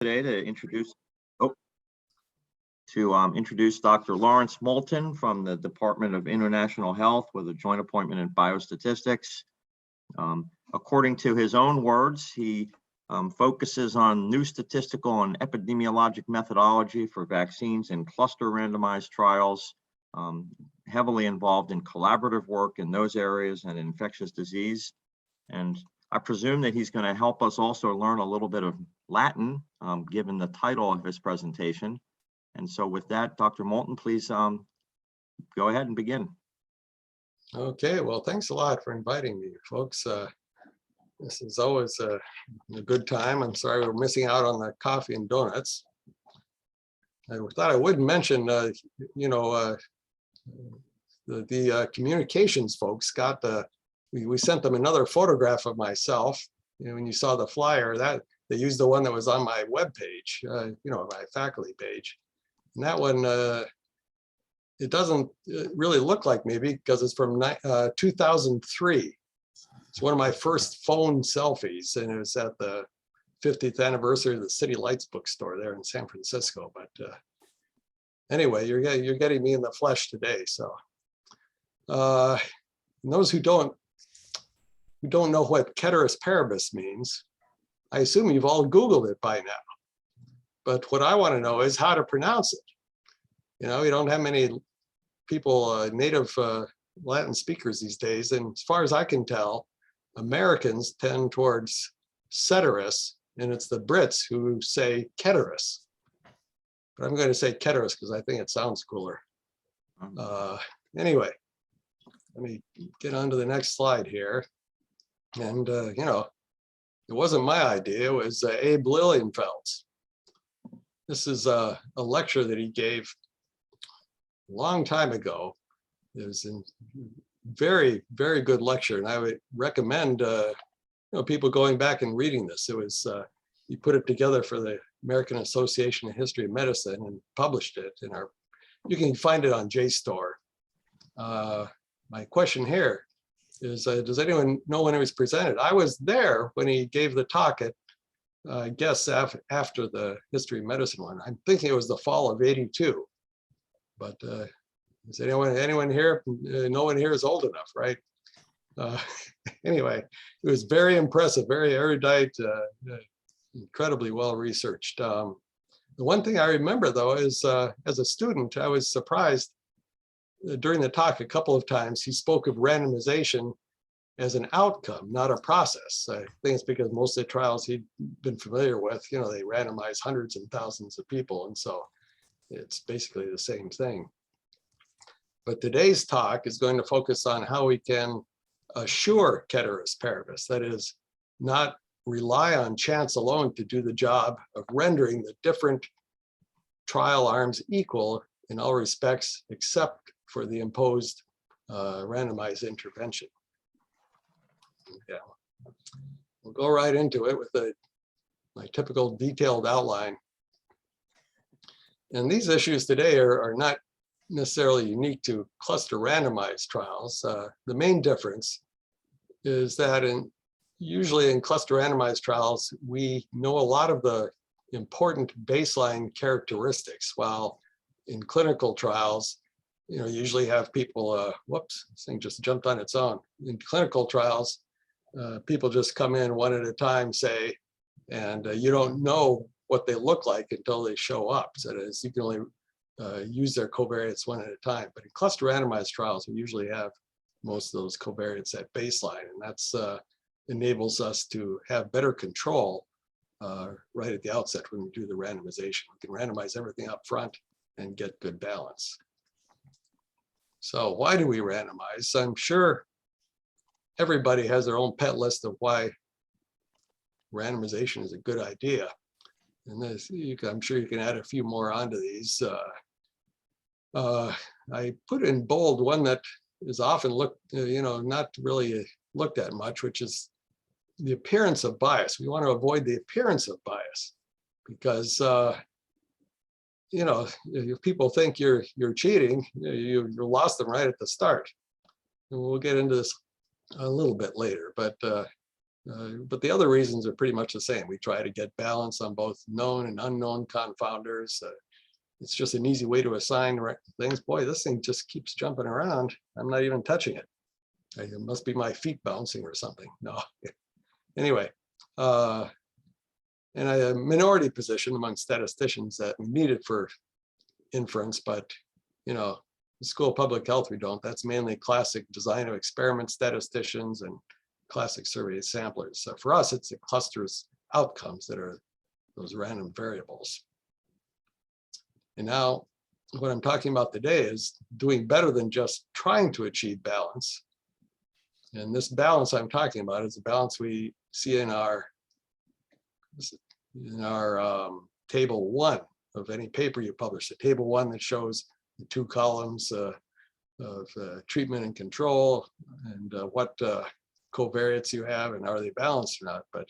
Today to introduce introduce Dr. Lawrence Moulton from the Department of International Health with a joint appointment in biostatistics. According to his own words, he focuses on new statistical and epidemiologic methodology for vaccines and cluster randomized trials, heavily involved in collaborative work in those areas and infectious disease. And I presume that he's going to help us also learn a little bit of Latin, given the title of his presentation. And so with that, Dr. Moulton, please go ahead and begin. Okay, well, thanks a lot for inviting me, folks. This is always a good time. I'm sorry we're missing out on the coffee and donuts. I thought I would mention, the communications folks got we sent them another photograph of myself. When you saw the flyer, that they used the one that was on my webpage, my faculty page. And that one, it doesn't really look like me because it's from 2003. It's one of my first phone selfies, and it was at the 50th anniversary of the City Lights bookstore there in San Francisco. But anyway, you're getting me in the flesh today. So those who don't know what ceteris paribus means, I assume you've all Googled it by now. But what I want to know is how to pronounce it. We don't have many people, native Latin speakers these days. And as far as I can tell, Americans tend towards ceteris, and it's the Brits who say ceteris. But I'm going to say ceteris because I think it sounds cooler. Anyway, let me get on to the next slide here. And, it wasn't my idea, it was Abe Lilienfeld's. This is a lecture that he gave a long time ago. It was a very, very good lecture, and I would recommend people going back and reading this. It was he put it together for the American Association of History of Medicine and published it in our. You can find it on JSTOR. My question here is, does anyone know when it was presented? I was there when he gave the talk at, I guess, after the History of Medicine one. I'm thinking it was the fall of '82. But is anyone here? No one here is old enough, right? Anyway, it was very impressive, very erudite, incredibly well researched. The one thing I remember, though, is as a student, I was surprised during the talk a couple of times he spoke of randomization as an outcome, not a process. I think it's because most of the trials he'd been familiar with, they randomize hundreds and thousands of people, and so it's basically the same thing. But today's talk is going to focus on how we can assure ceteris paribus, that is, not rely on chance alone to do the job of rendering the different trial arms equal in all respects, except for the imposed randomized intervention. Yeah, we'll go right into it with my typical detailed outline. And these issues today are not necessarily unique to cluster randomized trials. The main difference is that usually in cluster randomized trials, we know a lot of the important baseline characteristics, while in clinical trials, you usually have people, whoops, this thing just jumped on its own. In clinical trials, people just come in one at a time, say, and you don't know what they look like until they show up. So that is, you can only use their covariates one at a time. But in cluster randomized trials, we usually have most of those covariates at baseline, and that's enables us to have better control right at the outset when we do the randomization. We can randomize everything up front and get good balance. So why do we randomize? I'm sure everybody has their own pet list of why randomization is a good idea. And this, I'm sure you can add a few more onto these. I put in bold one that is often looked, not really looked at much, which is the appearance of bias. We want to avoid the appearance of bias because, if people think you're cheating, you lost them right at the start. And we'll get into this a little bit later, but But the other reasons are pretty much the same. We try to get balance on both known and unknown confounders. It's just an easy way to assign things. Boy, this thing just keeps jumping around. I'm not even touching it. It must be my feet bouncing or something. No. Anyway, and a minority position among statisticians that we need it for inference, but the School of Public Health, we don't. That's mainly classic design of experiment statisticians and classic survey samplers. So for us, it's the clusters outcomes that are those random variables. And now what I'm talking about today is doing better than just trying to achieve balance. And this balance I'm talking about is the balance we see in our table 1 of any paper you publish. The table 1 that shows the 2 columns of treatment and control and what covariates you have and are they balanced or not. But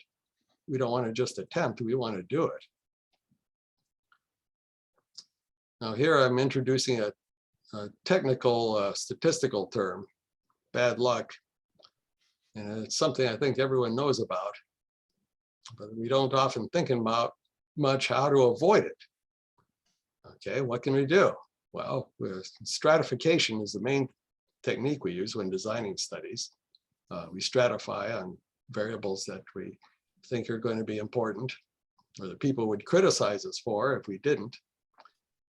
we don't want to just attempt, we want to do it. Now here I'm introducing a technical statistical term, bad luck. And it's something I think everyone knows about, but we don't often think about much how to avoid it. Okay, what can we do? Well, stratification is the main technique we use when designing studies. We stratify on variables that we think are going to be important, or that people would criticize us for if we didn't.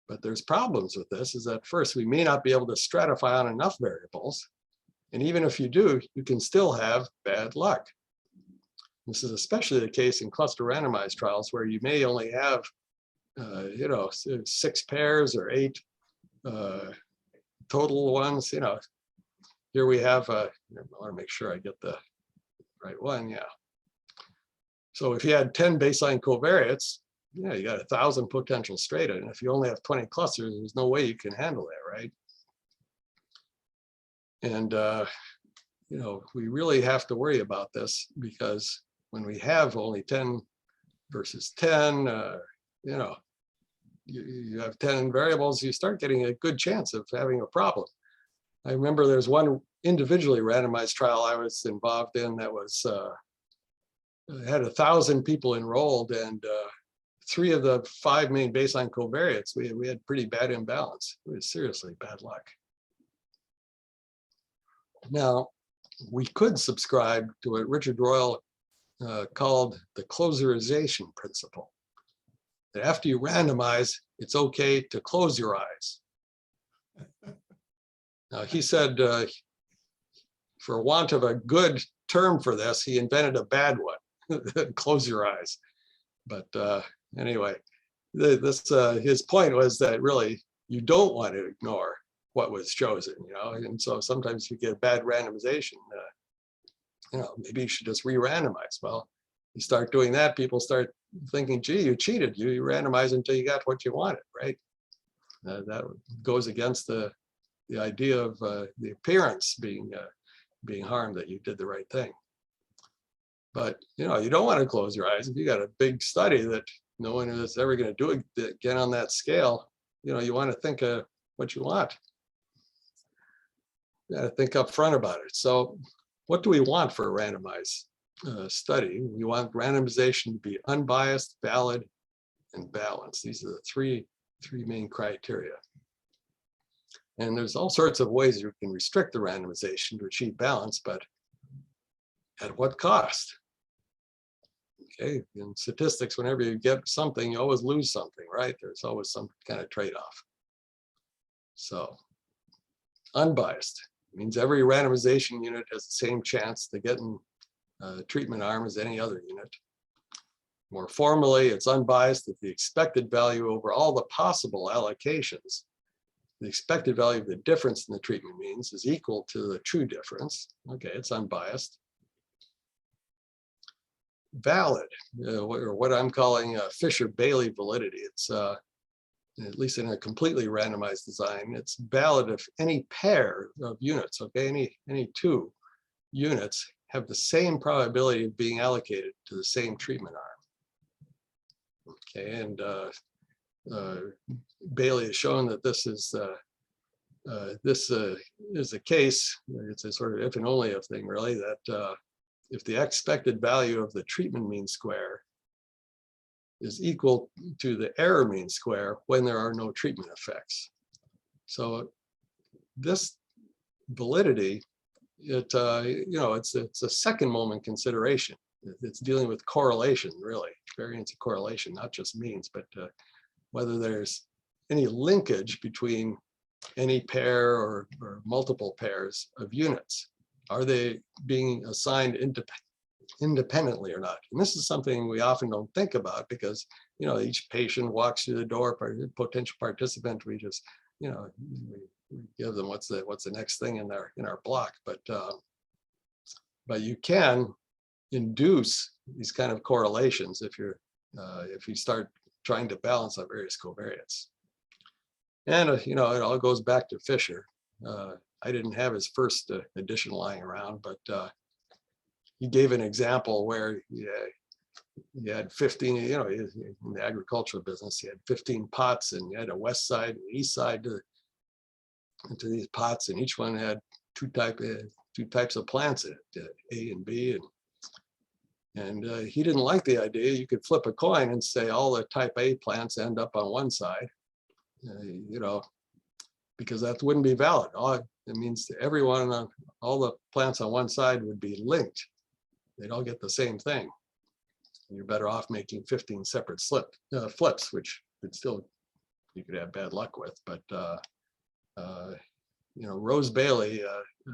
But there's problems with this, is that first, we may not be able to stratify on enough variables. And even if you do, you can still have bad luck. This is especially the case in cluster randomized trials where you may only have, 6 pairs or 8 total ones. Here we have, I want to make sure I get the right one. Yeah. So if you had 10 baseline covariates, you got 1,000 potential strata. And if you only have 20 clusters, there's no way you can handle that, right? And, we really have to worry about this, because when we have only 10 versus 10, you have 10 variables, you start getting a good chance of having a problem. I remember there's one individually randomized trial I was involved in that was had 1,000 people enrolled, and 3 of the 5 main baseline covariates, we had pretty bad imbalance. It was seriously bad luck. Now, we could subscribe to what Richard Royal called the Closerization Principle. That after you randomize, it's okay to close your eyes. Now, he said, for want of a good term for this, he invented a bad one, close your eyes. But anyway, his point was that really you don't want to ignore what was chosen, and so sometimes you get bad randomization. Maybe you should just re-randomize. Well, you start doing that, people start thinking, gee, you cheated. You randomized until you got what you wanted, right? That goes against the idea of the appearance being harmed, that you did the right thing. But you don't want to close your eyes. If you got a big study that no one is ever going to do it again on that scale, you want to think of what you want. You got to think up front about it. So what do we want for a randomized study? We want randomization to be unbiased, valid, and balanced. These are the three main criteria. And there's all sorts of ways you can restrict the randomization to achieve balance, but at what cost? Okay, in statistics, whenever you get something, you always lose something, right? There's always some kind of trade-off. So unbiased means every randomization unit has the same chance to get in treatment arm as any other unit. More formally, it's unbiased if the expected value over all the possible allocations, the expected value of the difference in the treatment means is equal to the true difference. Okay, it's unbiased. Valid, or what I'm calling Fisher-Bailey validity. It's at least in a completely randomized design, it's valid if any pair of units, okay, any 2 units have the same probability of being allocated to the same treatment arm. Okay, and Bailey has shown that this is a case. It's a sort of if and only if thing, really, that if the expected value of the treatment mean square is equal to the error mean square when there are no treatment effects. So this validity, it's a second moment consideration. It's dealing with correlation, really, variance of correlation, not just means, but whether there's any linkage between any pair or multiple pairs of units. Are they being assigned independently or not? And this is something we often don't think about because, each patient walks through the door, potential participant, we just, we give them what's the next thing in our block. But you can induce these kind of correlations if you start trying to balance out various covariates. And it all goes back to Fisher. I didn't have his first edition lying around, but he gave an example where he had 15, in the agricultural business, he had 15 pots, and you had a west side and east side to these pots, and each one had two types of plants in it, A and B, and he didn't like the idea you could flip a coin and say all the type A plants end up on one side, because that wouldn't be valid. It means everyone, all the plants on one side would be linked. They'd all get the same thing. You're better off making 15 separate flips, which you could have bad luck with. But Rose Bailey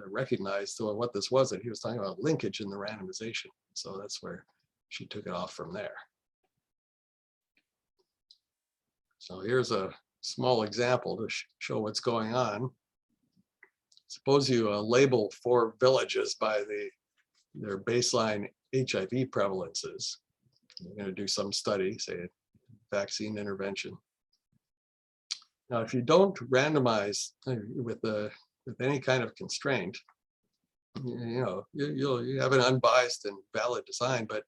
recognized what this was, and he was talking about linkage in the randomization. So that's where she took it off from there. So here's a small example to show what's going on. Suppose you label 4 villages by their baseline HIV prevalences. You're going to do some study, say vaccine intervention. Now, if you don't randomize with any kind of constraint, you have an unbiased and valid design, but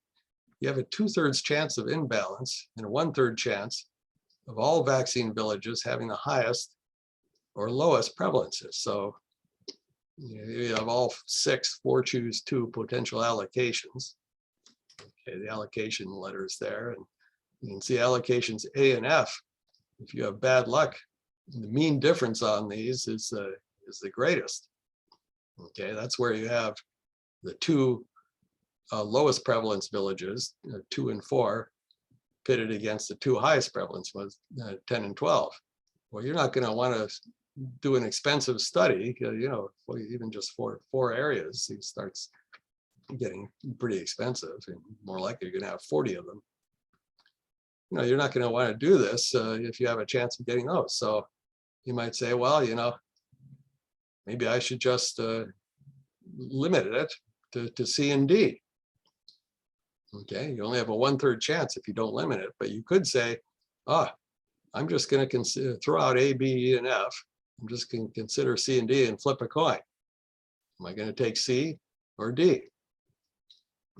you have a 2/3 chance of imbalance and a 1/3 chance of all vaccine villages having the highest or lowest prevalences. So you have all 6, 4 choose 2 potential allocations. Okay, the allocation letters there, and you can see allocations A and F. If you have bad luck, the mean difference on these is the greatest. Okay, that's where you have the 2 lowest prevalence villages, 2 and 4, pitted against the 2 highest prevalence ones, 10 and 12. Well, you're not going to want to do an expensive study, even just for 4 areas, it starts getting pretty expensive, and more likely you're going to have 40 of them. You're not going to want to do this if you have a chance of getting those. So you might say, well, maybe I should just limit it to C and D. Okay, you only have a 1/3 chance if you don't limit it, but you could say, I'm just going to throw out A, B, E, and F. I'm just going to consider C and D and flip a coin. Am I going to take C or D?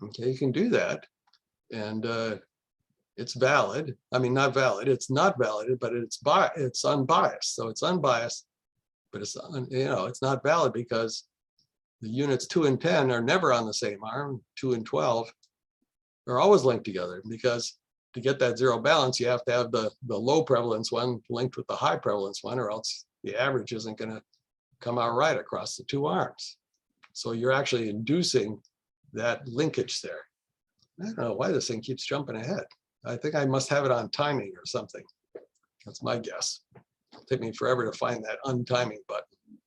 Okay, you can do that, and it's valid. I mean, not valid. It's not valid, but it's unbiased. So it's unbiased, but it's not valid because the units 2 and 10 are never on the same arm. 2 and 12 are always linked together, because to get that zero balance, you have to have the low prevalence one linked with the high prevalence one, or else the average isn't going to come out right across the 2 arms. So you're actually inducing that linkage there. I don't know why this thing keeps jumping ahead. I think I must have it on timing or something. That's my guess. It'll take me forever to find that untiming button.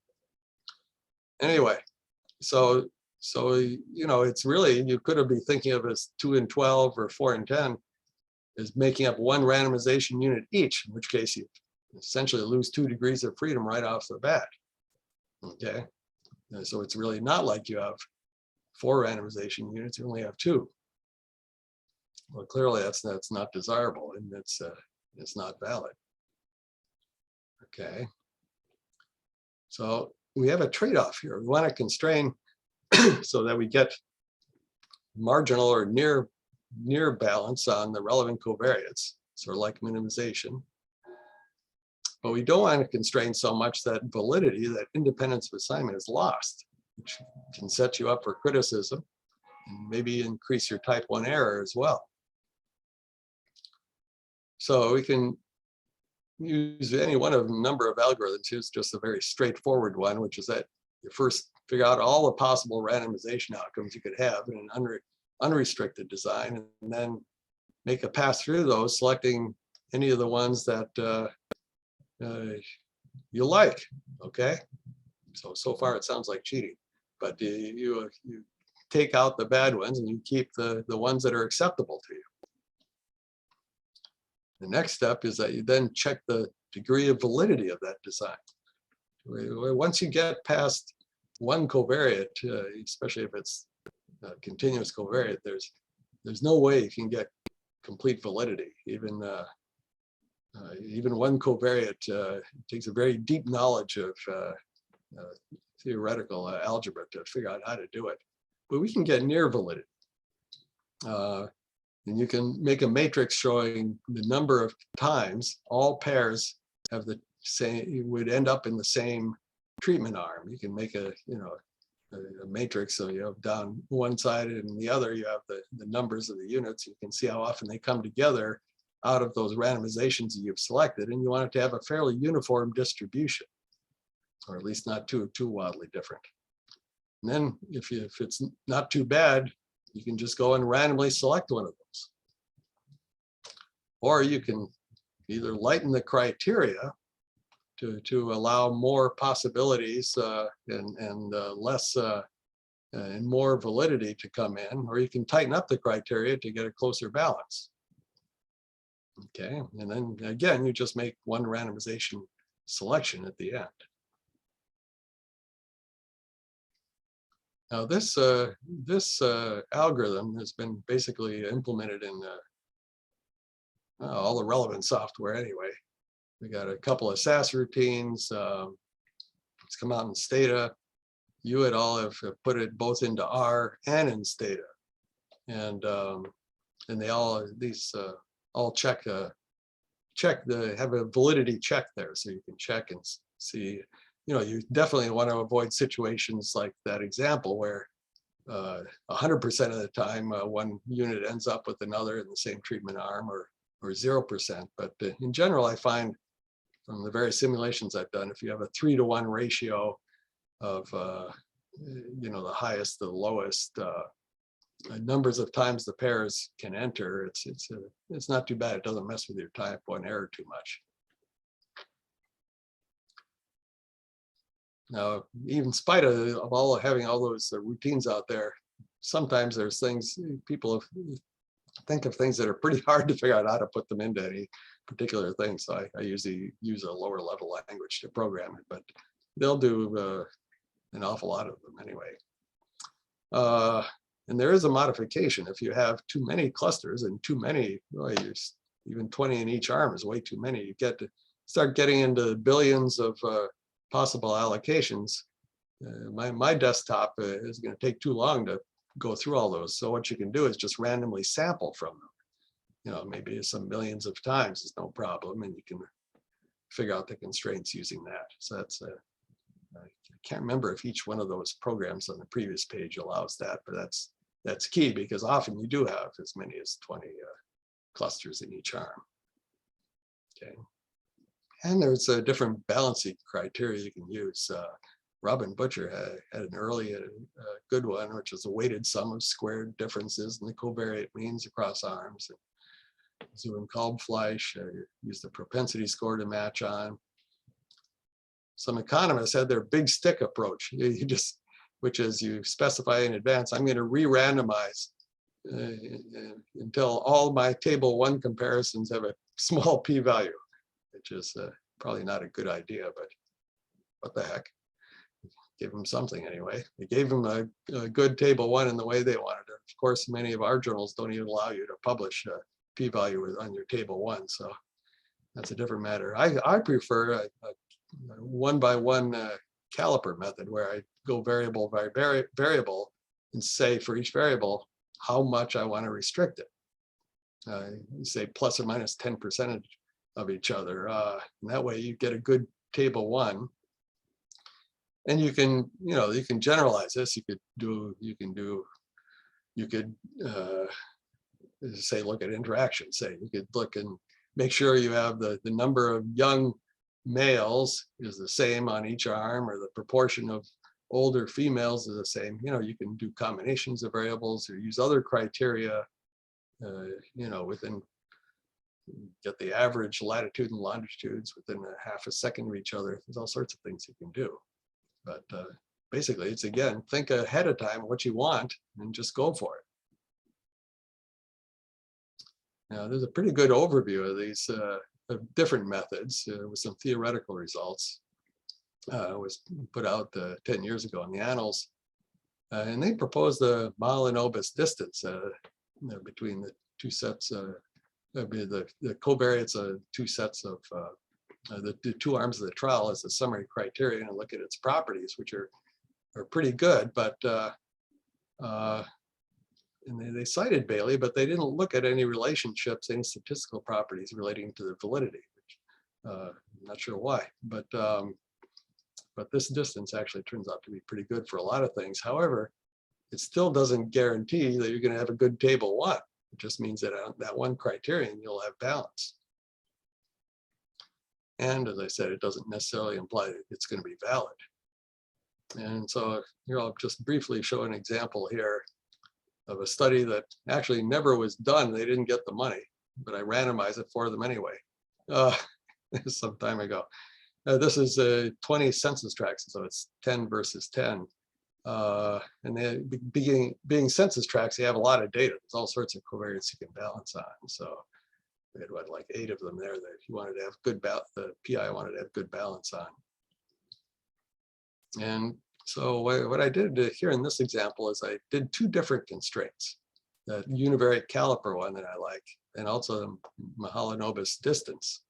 Anyway, so it's really, you could be thinking of as 2 and 12 or 4 and 10 as making up 1 randomization unit each, in which case you essentially lose 2 degrees of freedom right off the bat. Okay, and so it's really not like you have 4 randomization units, you only have 2. Well, clearly that's not desirable, and it's not valid. Okay, so we have a trade-off here. We want to constrain so that we get marginal or near balance on the relevant covariates, sort of like minimization. But we don't want to constrain so much that validity, that independence of assignment, is lost, which can set you up for criticism and maybe increase your type 1 error as well. So we can use any one of a number of algorithms. Here's just a very straightforward one, which is that you first figure out all the possible randomization outcomes you could have in an unrestricted design, and then make a pass through those, selecting any of the ones that you like. Okay, so far it sounds like cheating, but you take out the bad ones and you keep the ones that are acceptable to you. The next step is that you then check the degree of validity of that design. Once you get past one covariate, especially if it's a continuous covariate, there's no way you can get complete validity. Even one covariate takes a very deep knowledge of theoretical algebra to figure out how to do it. But we can get near validity. And you can make a matrix showing the number of times all pairs have the same, would end up in the same treatment arm. You can make a matrix, so you have down one side and the other, you have the numbers of the units. You can see how often they come together out of those randomizations that you've selected, and you want it to have a fairly uniform distribution, or at least not too wildly different. And then if it's not too bad, you can just go and randomly select one of those. Or you can either lighten the criteria to allow more possibilities and less and more validity to come in, or you can tighten up the criteria to get a closer balance. Okay, and then again, you just make one randomization selection at the end. Now this algorithm has been basically implemented in all the relevant software anyway. We got a couple of SAS routines. It's come out in Stata. You et al. Have put it both into R and in Stata, and they all all have a validity check there, so you can check and see. You definitely want to avoid situations like that example where 100% of the time one unit ends up with another in the same treatment arm, or 0%. But in general, I find from the various simulations I've done, if you have a 3-to-1 ratio of the highest to the lowest numbers of times the pairs can enter, it's not too bad. It doesn't mess with your type 1 error too much. Now, even in spite of having all those routines out there, sometimes there's things people think of things that are pretty hard to figure out how to put them into any particular thing. So I usually use a lower level language to program it, but they'll do an awful lot of them anyway. And there is a modification. If you have too many clusters and too many, even 20 in each arm is way too many. You start getting into billions of possible allocations. My desktop is going to take too long to go through all those. So what you can do is just randomly sample from them. Maybe some millions of times is no problem, and you can figure out the constraints using that. So that's I can't remember if each one of those programs on the previous page allows that, but that's key, because often you do have as many as 20 clusters in each arm. Okay. And there's a different balancing criteria you can use. Robin Butcher had an early good one, which is a weighted sum of squared differences in the covariate means across arms. Zhu and Kalbfleisch used the propensity score to match on. Some economists had their big stick approach, which is you specify in advance, I'm going to re-randomize until all my table 1 comparisons have a small p-value, which is probably not a good idea, but what the heck. Give them something anyway. They gave them a good table 1 in the way they wanted it. Of course, many of our journals don't even allow you to publish a p-value on your table 1, so that's a different matter. I prefer a 1-by-1 caliper method, where I go variable by variable and say for each variable how much I want to restrict it. Say plus or minus 10% of each other. And that way you get a good table 1. And you can generalize this. You can do you could say, look at interaction. Say you could look and make sure you have the number of young males is the same on each arm, or the proportion of older females is the same. You know, you can do combinations of variables or use other criteria, you know, within, get the average latitude and longitudes within a half a second of each other. There's all sorts of things you can do. But basically, it's, again, think ahead of time what you want and just go for it. Now, there's a pretty good overview of these of different methods with some theoretical results. It was put out 10 years ago in the Annals. And they proposed the Mahalanobis distance between the two sets, the covariates of two sets of the two arms of the trial as a summary criterion, and look at its properties, which are pretty good. But and they cited Bailey, but they didn't look at any relationships, any statistical properties relating to the validity, which I'm not sure why. But this distance actually turns out to be pretty good for a lot of things. However, it still doesn't guarantee that you're going to have a good table one. It just means that on that one criterion, you'll have balance. And as I said, it doesn't necessarily imply that it's going to be valid. And so here I'll just briefly show an example here of a study that actually never was done. They didn't get the money, but I randomized it for them anyway, some time ago. This is 20 census tracts, so it's 10 versus 10. And they, being census tracts, they have a lot of data. There's all sorts of covariates you can balance on. So we had what, like 8 of them there that you wanted to have good balance. The PI wanted to have good balance on. And so what I did here in this example is I did 2 different constraints: the univariate caliper one that I like, and also the Mahalanobis distance.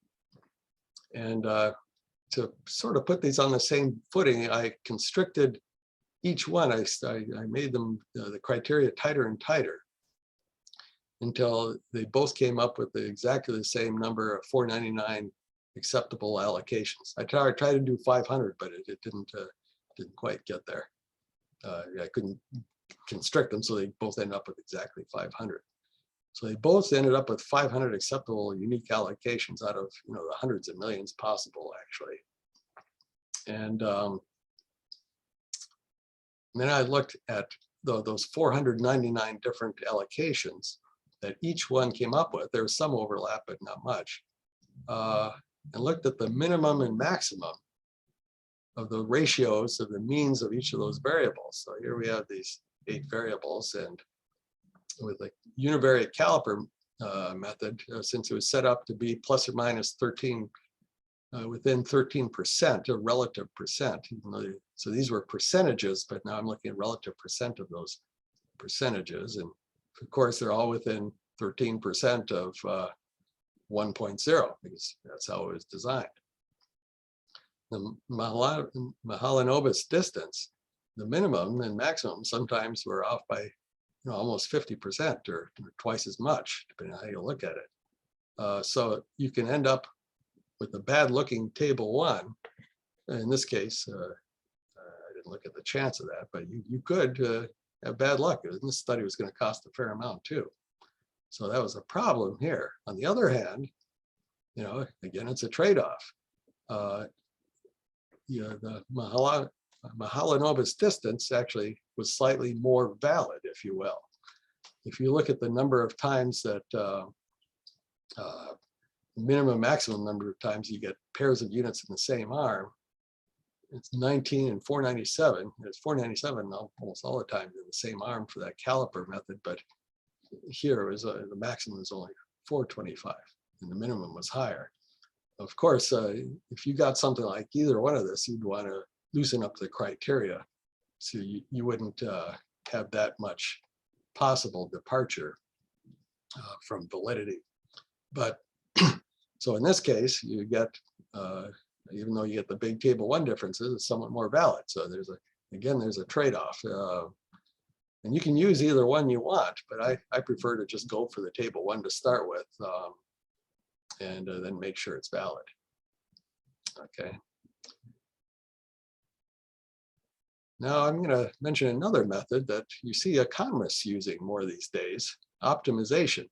And to sort of put these on the same footing, I constricted each one. I made them the criteria tighter and tighter until they both came up with exactly the same number of 499 acceptable allocations. I tried to do 500, but it didn't quite get there. I couldn't constrict them, so they both ended up with exactly 500. So they both ended up with 500 acceptable unique allocations out of, you know, the hundreds of millions possible, actually. And then I looked at those 499 different allocations that each one came up with. There was some overlap, but not much. And looked at the minimum and maximum of the ratios of the means of each of those variables. So here we have these 8 variables, and with the univariate caliper method, since it was set up to be plus or minus 13, within 13% of relative percent. So these were percentages, but now I'm looking at relative percent of those percentages. And of course, they're all within 13% of 1.0, because that's how it was designed. The Mahalanobis distance, the minimum and maximum sometimes were off by, you know, almost 50% or twice as much, depending on how you look at it. So you can end up with a bad looking table one. In this case, I didn't look at the chance of that, but you could have bad luck. And this study was going to cost a fair amount too. So that was a problem here. On the other hand, you know, again, it's a trade-off. You know, the Mahalanobis distance actually was slightly more valid, if you will. If you look at the number of times that minimum maximum number of times you get pairs of units in the same arm, it's 19 and 497. It's 497 almost all the time in the same arm for that caliper method, but here is the maximum is only 425 and the minimum was higher. Of course, if you got something like either one of this, you'd want to loosen up the criteria so you wouldn't have that much possible departure from validity. But so in this case, you get, even though you get the big table one differences, it's somewhat more valid. So there's a trade-off. And you can use either one you want, but I prefer to just go for the table one to start with, and then make sure it's valid. Okay. Now I'm going to mention another method that you see economists using more these days, optimization.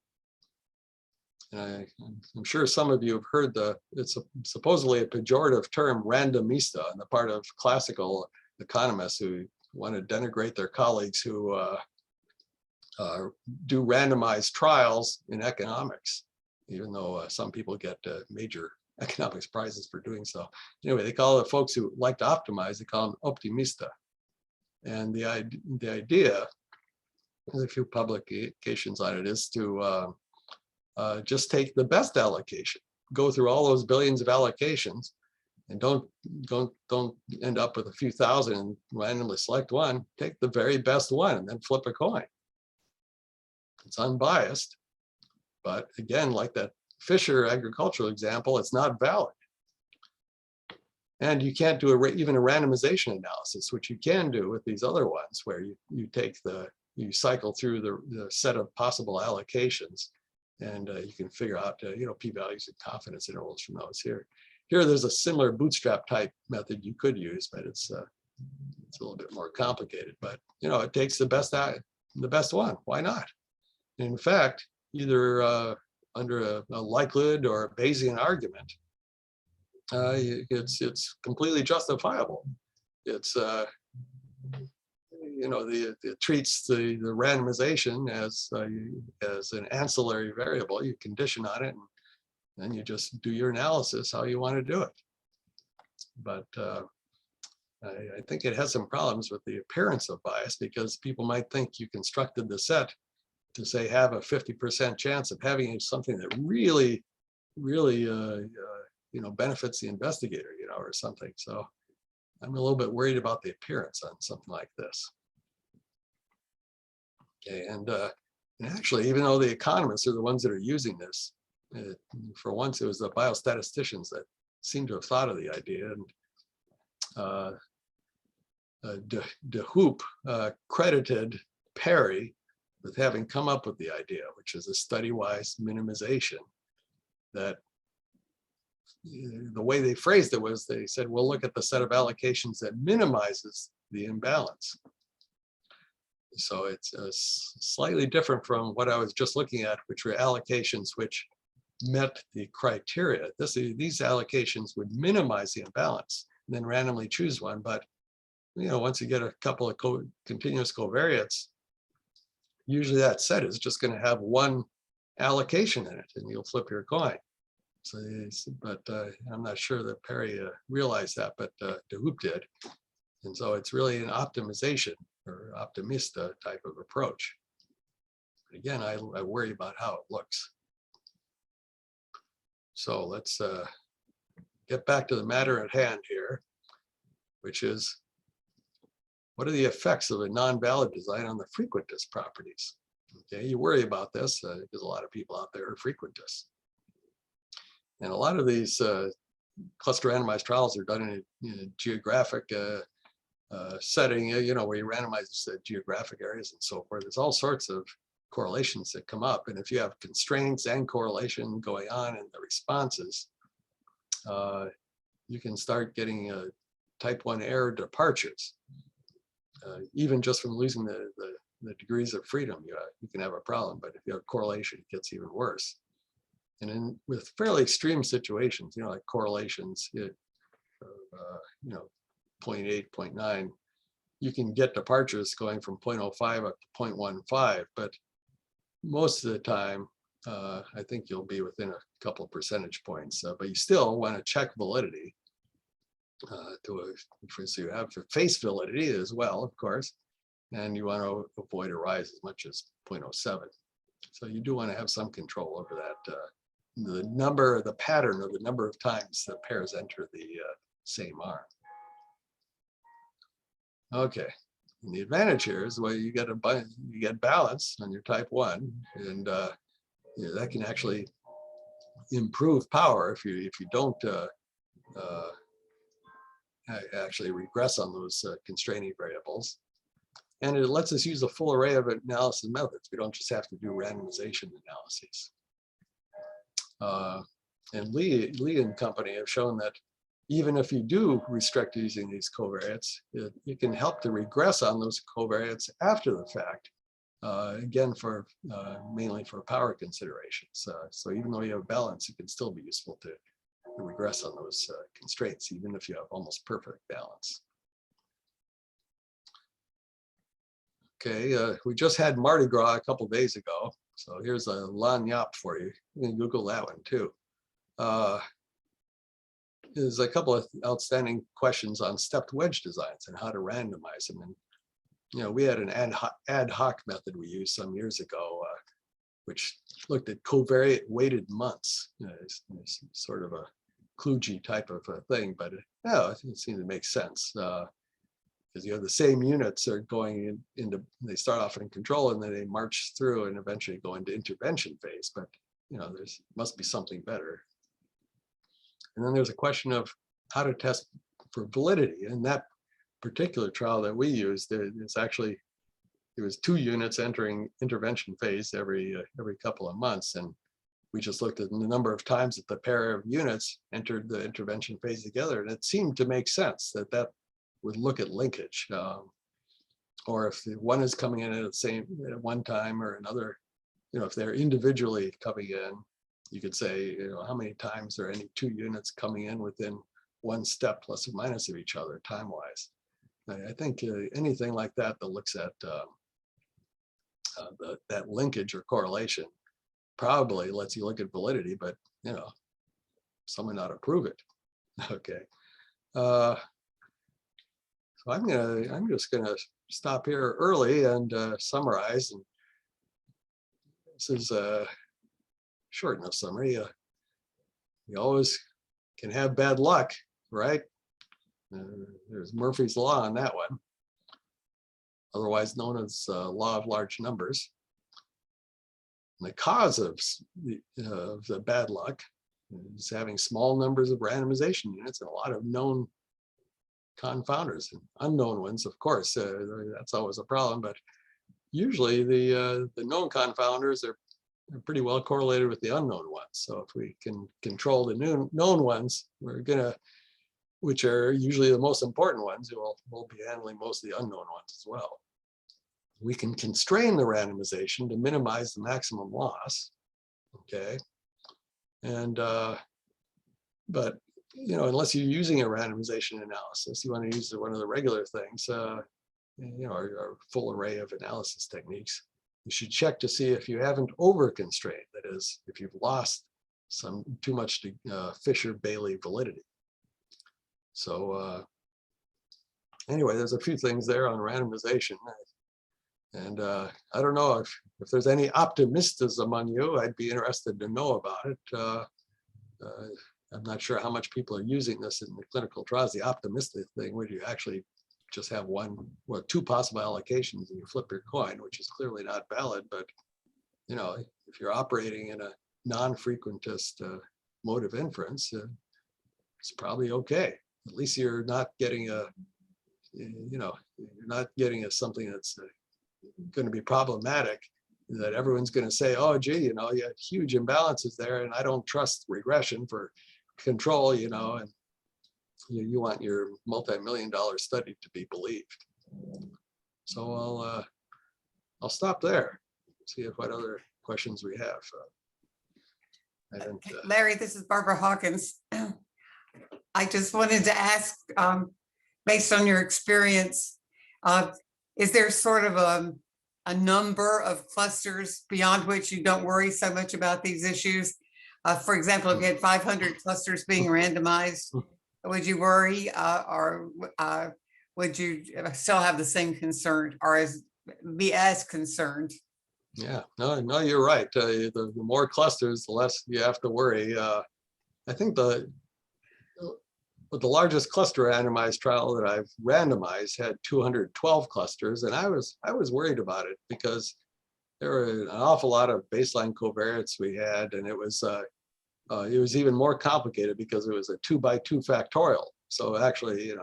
And I'm sure some of you have heard it's supposedly a pejorative term, randomista, on the part of classical economists who want to denigrate their colleagues who do randomized trials in economics, even though some people get major economics prizes for doing so. Anyway, they call the folks who like to optimize, they call them optimista. And the idea, there's a few publications on it, is to just take the best allocation, go through all those billions of allocations, and don't end up with a few thousand and randomly select one. Take the very best one and then flip a coin. It's unbiased, but again, like that Fisher agricultural example, it's not valid. And you can't do even a randomization analysis, which you can do with these other ones, where you cycle through the set of possible allocations, and you can figure out p-values and confidence intervals from those. Here there's a similar bootstrap type method you could use, but it's a little bit more complicated. But it takes the best one. Why not? And in fact, either under a likelihood or a Bayesian argument, it's completely justifiable. It's it treats the randomization as an ancillary variable. You condition on it, and then you just do your analysis how you want to do it. But I think it has some problems with the appearance of bias, because people might think you constructed the set to say have a 50% chance of having something that really benefits the investigator, or something. So I'm a little bit worried about the appearance on something like this. Okay, and actually, even though the economists are the ones that are using this, for once it was the biostatisticians that seem to have thought of the idea. And de Hoop credited Perry with having come up with the idea, which is a study-wise minimization. That the way they phrased it was, they said, we'll look at the set of allocations that minimizes the imbalance. So it's slightly different from what I was just looking at, which were allocations which met the criteria. These allocations would minimize the imbalance and then randomly choose one. But once you get a couple of continuous covariates, usually that set is just going to have one allocation in it, and you'll flip your coin. So, but I'm not sure that Perry realized that, but de Hoop did. And so it's really an optimization or optimista type of approach. Again, I worry about how it looks. So let's get back to the matter at hand here, which is, what are the effects of a non-valid design on the frequentness properties? Okay, you worry about this because a lot of people out there are frequentists. And a lot of these cluster randomized trials are done in a geographic setting, where you randomize geographic areas and so forth. There's all sorts of correlations that come up. And if you have constraints and correlation going on in the responses, you can start getting type 1 error departures. Even just from losing the degrees of freedom, you can have a problem. But if you have correlation, it gets even worse. And with fairly extreme situations, like correlations, 0.8, 0.9, you can get departures going from 0.05 up to 0.15. But most of the time, I think you'll be within a couple of percentage points. But you still want to check validity. So you have to face validity as well, of course, and you want to avoid a rise as much as 0.07. So you do want to have some control over that, the pattern of the number of times the pairs enter the same arm. Okay, and the advantage here is, well, you get balance on your type 1, and that can actually improve power if you don't actually regress on those constraining variables. And it lets us use a full array of analysis methods. We don't just have to do randomization analyses. And Lee and company have shown that even if you do restrict using these covariates, you can help to regress on those covariates after the fact. Again, mainly for power considerations. So even though you have balance, it can still be useful to regress on those constraints, even if you have almost perfect balance. Okay, we just had Mardi Gras a couple days ago. So here's a lagniappe for you. You can Google that one too. There's a couple of outstanding questions on stepped wedge designs and how to randomize them. And we had an ad hoc method we used some years ago, which looked at covariate weighted months. It's sort of a kludgy type of a thing, but it seemed to make sense because you have the same units are going into, they start off in control and then they march through and eventually go into intervention phase. But there's must be something better. And then there's a question of how to test for validity. And that particular trial that we used, there was 2 units entering intervention phase every couple of months, and we just looked at the number of times that the pair of units entered the intervention phase together, and it seemed to make sense that would look at linkage, or if one is coming in at one time or another, if they're individually coming in, you could say, how many times are any 2 units coming in within 1 step plus or minus of each other time-wise. I think anything like that looks at that linkage or correlation probably lets you look at validity, but someone ought to prove it. Okay, so I'm just gonna stop here early and summarize. And this is a short enough summary. You always can have bad luck, right? There's Murphy's Law on that one, otherwise known as law of large numbers. And the cause of the bad luck is having small numbers of randomization units and a lot of known confounders and unknown ones, of course. That's always a problem, but usually the known confounders are pretty well correlated with the unknown ones. So if we can control the known ones, which are usually the most important ones, we'll be handling most of the unknown ones as well. We can constrain the randomization to minimize the maximum loss, okay? And, but, unless you're using a randomization analysis, you want to use one of the regular things, our full array of analysis techniques. You should check to see if you haven't over-constrained, that is, if you've lost too much to Fisher-Bailey validity. So anyway, there's a few things there on randomization. And I don't know if there's any optimistas among you. I'd be interested to know about it. I'm not sure how much people are using this in the clinical trials, the optimistic thing, where you actually just have 2 possible allocations and you flip your coin, which is clearly not valid. But, if you're operating in a non-frequentist mode of inference, it's probably okay. At least you're not getting something that's going to be problematic, that everyone's going to say, oh, gee, you had huge imbalances there, and I don't trust regression for control, and you want your multi-million-dollar study to be believed. So I'll stop there. See what other questions we have. Larry, this is Barbara Hawkins. I just wanted to ask, based on your experience, is there sort of a number of clusters beyond which you don't worry so much about these issues? For example, if you had 500 clusters being randomized, would you worry, or would you still have the same concern, or be as concerned? Yeah, no, you're right. The more clusters, the less you have to worry. I think the largest cluster randomized trial that I've randomized had 212 clusters, and I was worried about it because there were an awful lot of baseline covariates we had, and it was even more complicated because it was a 2x2 factorial. So actually,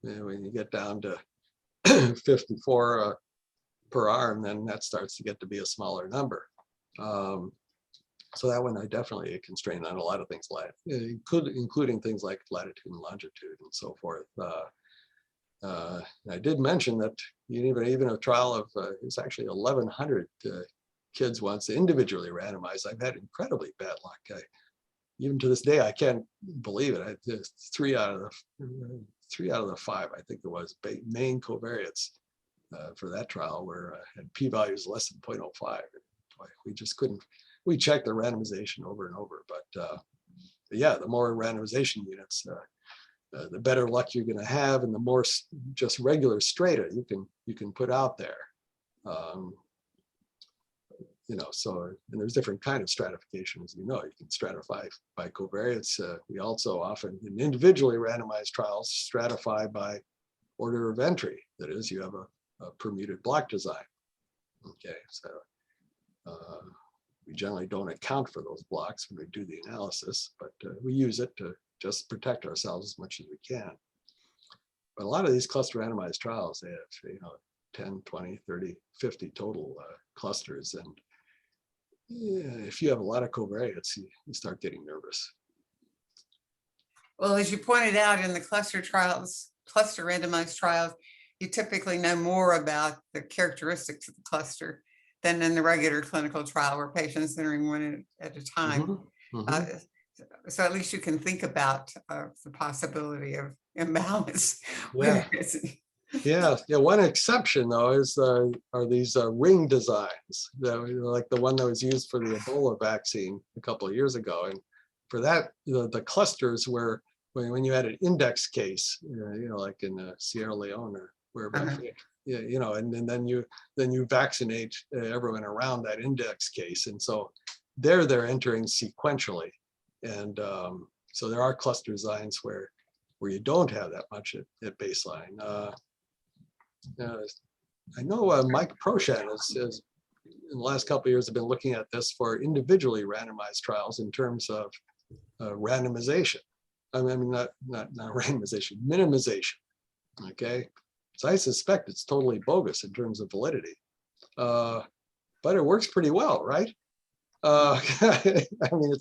when you get down to 54 per arm, then that starts to get to be a smaller number. So that one I definitely constrained on a lot of things, like including things like latitude and longitude and so forth. I did mention that even a trial of it was actually 1,100 kids once individually randomized. I've had incredibly bad luck. Even to this day, I can't believe it. Three out of the five, I think it was, main covariates for that trial were had p-values less than 0.05. Boy, we just couldn't. We checked the randomization over and over, but yeah, the more randomization units, the better luck you're going to have, and the more just regular strata you can put out there. So, and there's different kind of stratification, as you know. You can stratify by covariates. We also often, in individually randomized trials, stratify by order of entry. That is, you have a permuted block design. Okay, so we generally don't account for those blocks when we do the analysis, but we use it to just protect ourselves as much as we can. But a lot of these cluster randomized trials, they have 10, 20, 30, 50 total clusters, and if you have a lot of covariates, you start getting nervous. Well, as you pointed out in the cluster randomized trials, you typically know more about the characteristics of the cluster than in the regular clinical trial where patients entering one at a time. So at least you can think about the possibility of imbalance. Yeah. Yeah. One exception, though, are these ring designs, like the one that was used for the Ebola vaccine a couple of years ago. And for that, the clusters were when you had an index case, like in Sierra Leone or wherever, and then you vaccinate everyone around that index case, and so they're entering sequentially, and so there are cluster designs where you don't have that much at baseline. I know Mike Proshan has in the last couple of years have been looking at this for individually randomized trials in terms of randomization. I mean, not randomization, minimization. Okay, so I suspect it's totally bogus in terms of validity, but it works pretty well, right? I mean,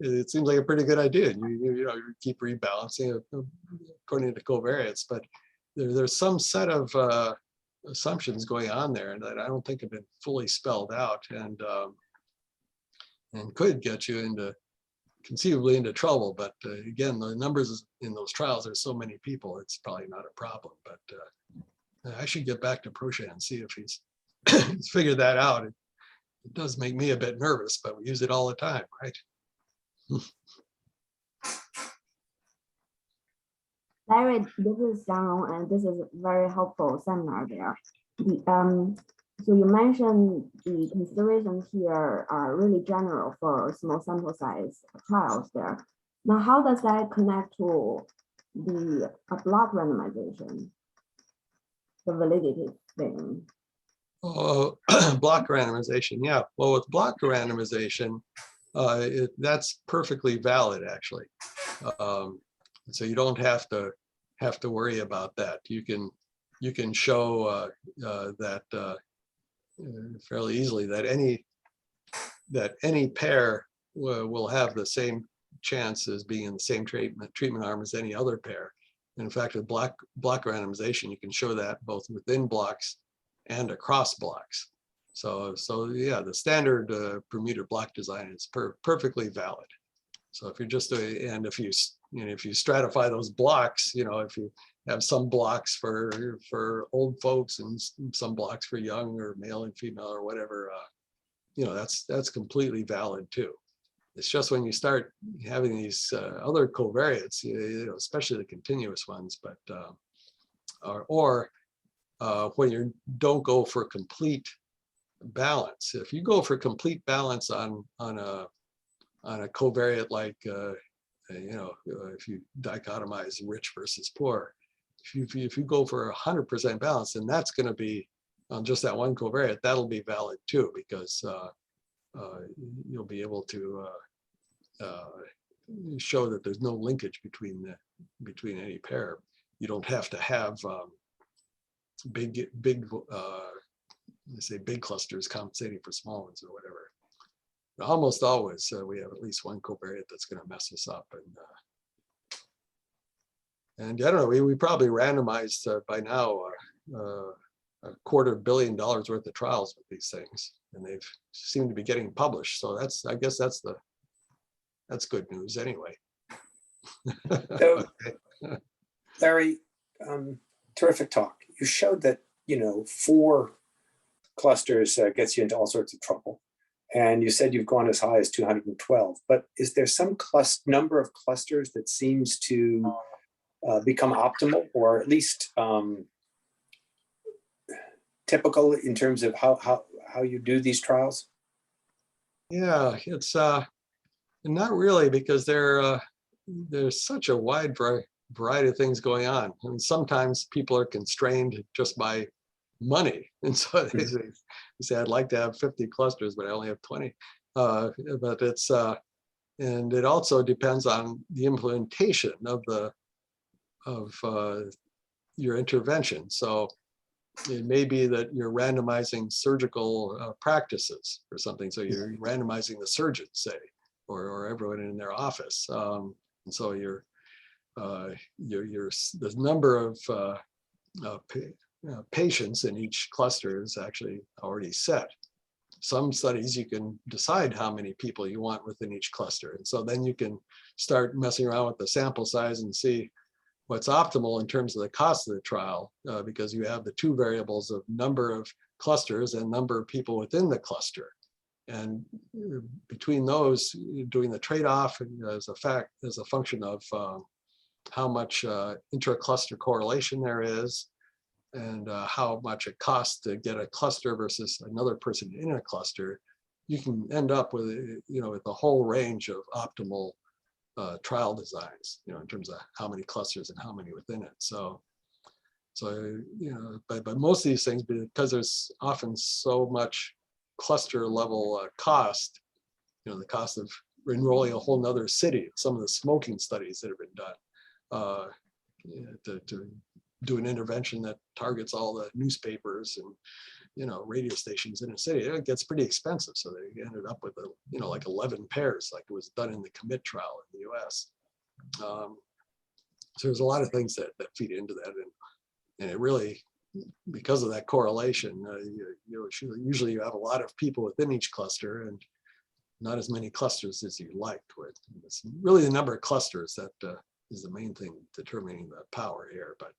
it seems like a pretty good idea. You keep rebalancing according to covariates, but there's some set of assumptions going on there that I don't think have been fully spelled out, and could get you conceivably into trouble. But again, the numbers in those trials, there's so many people, it's probably not a problem. But I should get back to Proshan and see if he's figured that out. It does make me a bit nervous, but we use it all the time, right? Larry, this is Xiang, and this is a very helpful seminar there. So you mentioned the considerations here are really general for small sample size trials there. Now, how does that connect to the block randomization, the validity thing? Block randomization, yeah. Well, with block randomization, that's perfectly valid, actually. So you don't have to worry about that. You can show that fairly easily that any pair will have the same chance as being in the same treatment arm as any other pair. And in fact, with block randomization, you can show that both within blocks and across blocks. So yeah, the standard permuted block design is perfectly valid. So if you're just and if you stratify those blocks, if you have some blocks for old folks and some blocks for young or male and female or whatever, that's completely valid too. It's just when you start having these other covariates, especially the continuous ones, but or when you don't go for complete balance. If you go for complete balance on a covariate like if you dichotomize rich versus poor, if you go for 100% balance, then that's going to be on just that one covariate. That'll be valid too, because you'll be able to show that there's no linkage between any pair. You don't have to have big let's say big clusters compensating for small ones or whatever. almost always we have at least one covariate that's going to mess us up. And I don't know, we probably randomized by now $250 million worth of trials with these things, and they've seemed to be getting published. So I guess that's good news anyway. So, Larry, terrific talk. You showed that, 4 clusters gets you into all sorts of trouble. And you said you've gone as high as 212, but is there some number of clusters that seems to become optimal, or at least typical in terms of how you do these trials? Yeah, it's not really, because there's such a wide variety of things going on. And sometimes people are constrained just by money. And so they say, I'd like to have 50 clusters, but I only have 20. But it's, and it also depends on the implementation of your intervention. So it may be that you're randomizing surgical practices or something. So you're randomizing the surgeon, say, or everyone in their office. And so the number of patients in each cluster is actually already set. Some studies you can decide how many people you want within each cluster. And so then you can start messing around with the sample size and see what's optimal in terms of the cost of the trial, because you have the 2 variables of number of clusters and number of people within the cluster. And between those, doing the trade-off as a function of how much intra-cluster correlation there is, and how much it costs to get a cluster versus another person in a cluster, you can end up with, with a whole range of optimal trial designs, in terms of how many clusters and how many within it. So but most of these things, because there's often so much cluster level cost, the cost of enrolling a whole nother city, some of the smoking studies that have been done, to do an intervention that targets all the newspapers and radio stations in a city, it gets pretty expensive. So they ended up with like 11 pairs, like it was done in the commit trial in the US. So there's a lot of things that feed into that, and it really, because of that correlation, usually you have a lot of people within each cluster and not as many clusters as you like. It's really the number of clusters that is the main thing determining the power here. But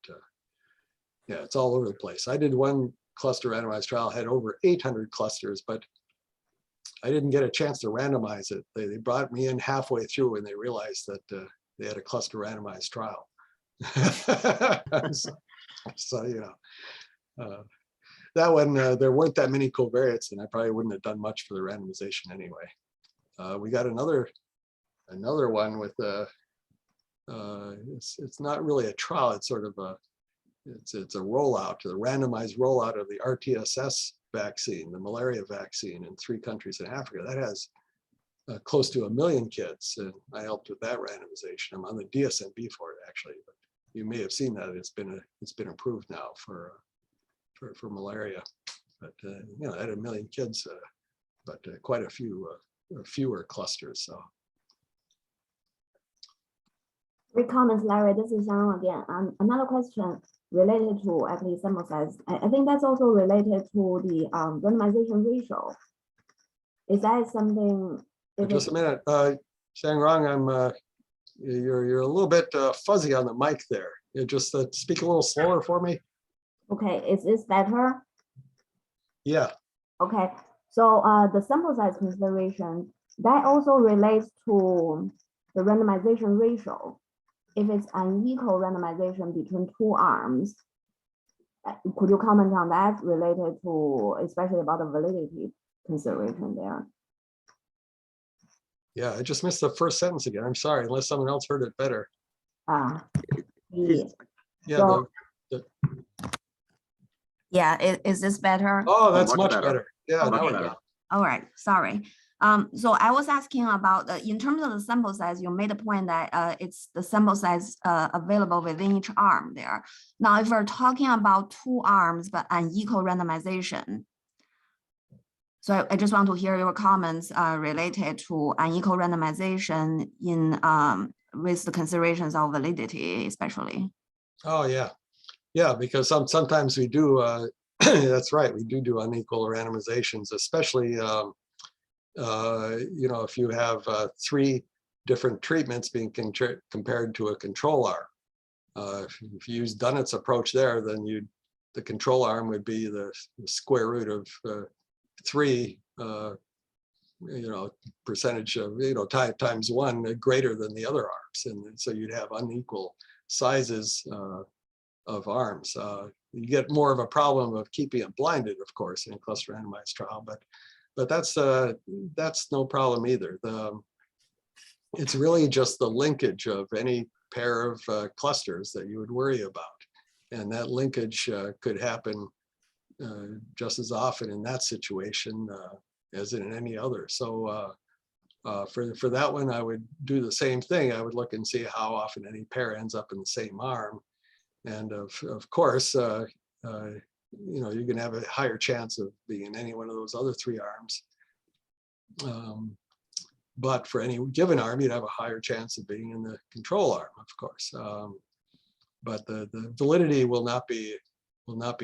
yeah, it's all over the place. I did one cluster randomized trial, had over 800 clusters, but I didn't get a chance to randomize it. They brought me in halfway through when they realized that they had a cluster randomized trial. So that one, there weren't that many covariates, and I probably wouldn't have done much for the randomization anyway. We got another one with it's not really a trial, it's sort of it's a rollout, a randomized rollout of the RTSS vaccine, the malaria vaccine, in 3 countries in Africa. That has close to 1 million kids, and I helped with that randomization. I'm on the DSMB for it, actually, but you may have seen that it's been approved now for malaria. But that had 1 million kids, but quite a few fewer clusters. So. Great comments, Larry. This is Sharon again. Another question related to actually sample size. I think that's also related to the randomization ratio. Is that something? Just a minute, Shang-Rong, you're a little bit fuzzy on the mic there. You just speak a little slower for me. Okay, is this better? Yeah. Okay, so the sample size consideration, that also relates to the randomization ratio. If it's unequal randomization between 2 arms, could you comment on that related to, especially about the validity consideration there? Yeah, I just missed the first sentence again. I'm sorry, unless someone else heard it better. Yeah. Yeah. So, yeah, is this better? Oh, that's much better. Yeah, okay. Now we're good. All right, sorry. So I was asking about, in terms of the sample size, you made a point that it's the sample size available within each arm there. Now, if we're talking about 2 arms, but unequal randomization, So I just want to hear your comments related to unequal randomization in with the considerations of validity, especially. Oh yeah, yeah. Because sometimes we do. That's right. We do unequal randomizations, especially you know, if you have 3 different treatments being compared to a control arm. If you use Dunnett's approach there, then the control arm would be the square root of 3, you know, percentage of, you know, times 1 greater than the other arms. And so you'd have unequal sizes of arms. You get more of a problem of keeping it blinded, of course, in a cluster randomized trial, but that's no problem either. It's really just the linkage of any pair of clusters that you would worry about. And that linkage could happen just as often in that situation as in any other. So for that one, I would do the same thing. I would look and see how often any pair ends up in the same arm. And of course, you know, you can have a higher chance of being in any one of those other 3 arms. But for any given arm, you'd have a higher chance of being in the control arm, of course. But the validity will not be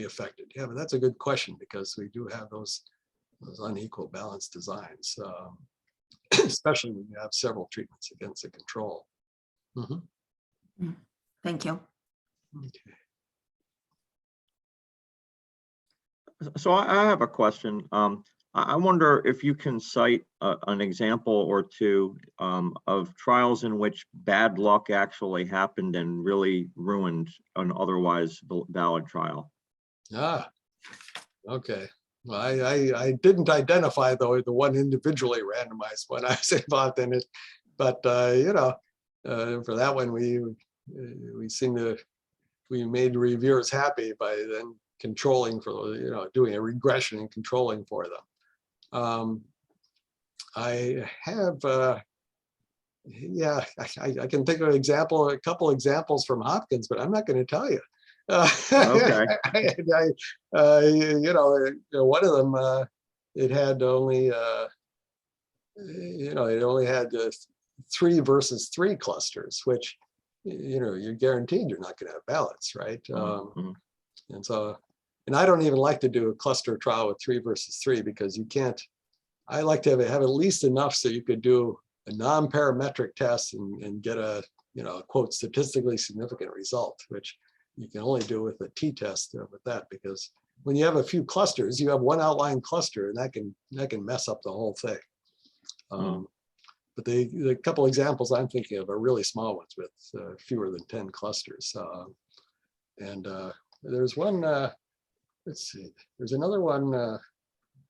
affected. Yeah, but that's a good question, because we do have those unequal balance designs, especially when you have several treatments against a control. Thank you. Okay. So I have a question. I wonder if you can cite an example or 2 of trials in which bad luck actually happened and really ruined an otherwise valid trial. Ah, okay. Well, I didn't identify the one individually randomized one I was involved in it, but you know, for that one we seem to made reviewers happy by then controlling for, you know, doing a regression and controlling for them. I have yeah, I can think of a couple examples from Hopkins, but I'm not going to tell you. Okay. You know, one of them, it had only, you know, it only had 3 versus 3 clusters, which, you know, you're guaranteed you're not going to have balance, right? And so, and I don't even like to do a cluster trial with 3 versus 3, because you can't. I like to have at least enough so you could do a non-parametric test and get a, you know, quote, statistically significant result, which you can only do with a t-test with that, because when you have a few clusters, you have one outlying cluster, and that can mess up the whole thing. But the couple examples I'm thinking of are really small ones with fewer than 10 clusters. And there's one, let's see, there's another one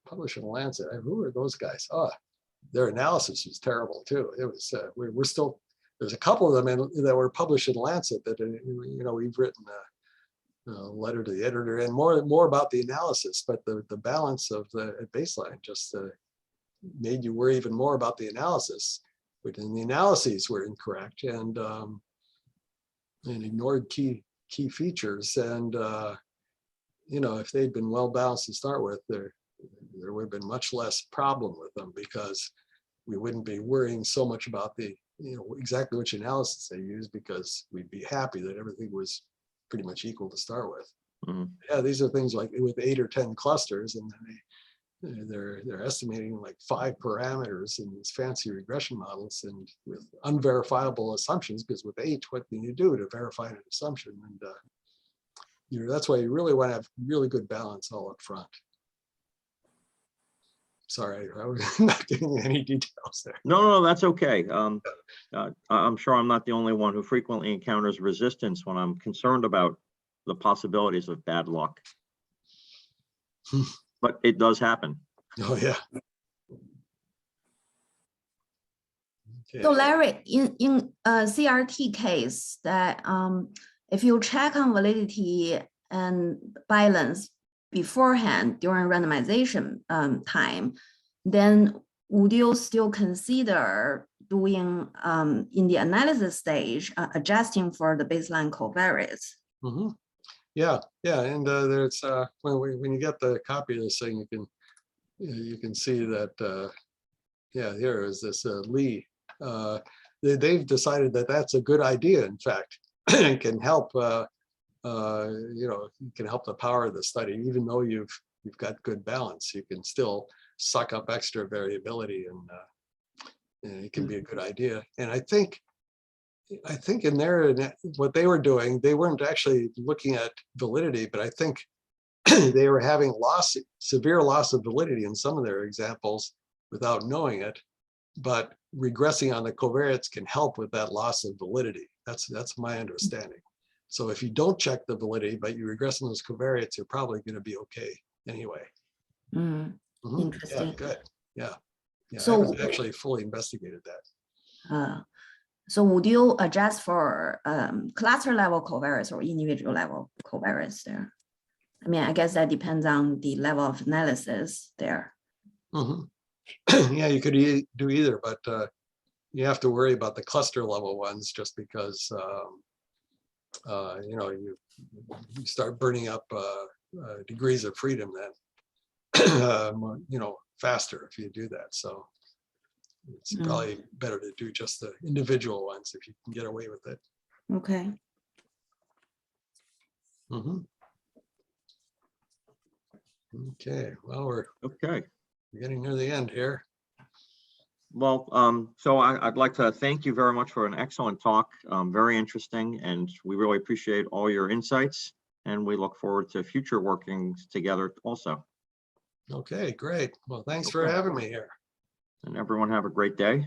published in Lancet. Who are those guys? Oh, their analysis was terrible too. It was, we're still, there's a couple of them that were published in Lancet that, you know, we've written a letter to the editor and more about the analysis, but the balance of the baseline just made you worry even more about the analysis, but then the analyses were incorrect and ignored key features. And you know, if they'd been well balanced to start with, there would have been much less problem with them, because we wouldn't be worrying so much about the, you know, exactly which analysis they use, because we'd be happy that everything was pretty much equal to start with. Yeah, these are things like with 8 or 10 clusters, and then they're estimating like 5 parameters in these fancy regression models, and with unverifiable assumptions, because with 8, what can you do to verify an assumption? And that's why you really want to have really good balance all up front. Sorry, I was not giving you any details there. No, that's okay. I'm sure I'm not the only one who frequently encounters resistance when I'm concerned about the possibilities of bad luck. But it does happen. Oh yeah. Okay. So Larry, in a CRT case, that if you check on validity and balance beforehand during randomization time, then would you still consider doing in the analysis stage adjusting for the baseline covariates? Yeah, and there's when you get the copy of this thing, you can you can see that, yeah, here is this Lee. They've decided that that's a good idea, in fact, and can help, you know, can help the power of the study. Even though you've got good balance, you can still suck up extra variability, and it can be a good idea. And I think in there, what they were doing, they weren't actually looking at validity, but I think they were having severe loss of validity in some of their examples without knowing it, but regressing on the covariates can help with that loss of validity. That's my understanding. So if you don't check the validity, but you regress on those covariates, you're probably going to be okay anyway. Mm, Mhm. interesting. Yeah, good. Yeah. Yeah, I So- haven't actually fully investigated that. So would you adjust for cluster level covariates or individual level covariates there? I mean, I guess that depends on the level of analysis there. Mhm. Yeah, you could do either, but you have to worry about the cluster level ones just because you know, you start burning up degrees of freedom then, you know, faster if you do that. So it's probably better to do just the individual ones if you can get away with it. Okay. Mhm. Okay, well, we're Okay. getting near the end here. Well, so I'd like to thank you very much for an excellent talk. Very interesting, and we really appreciate all your insights, and we look forward to future working together also. Okay, great. Well, thanks for Okay. having me here. And everyone have a great day.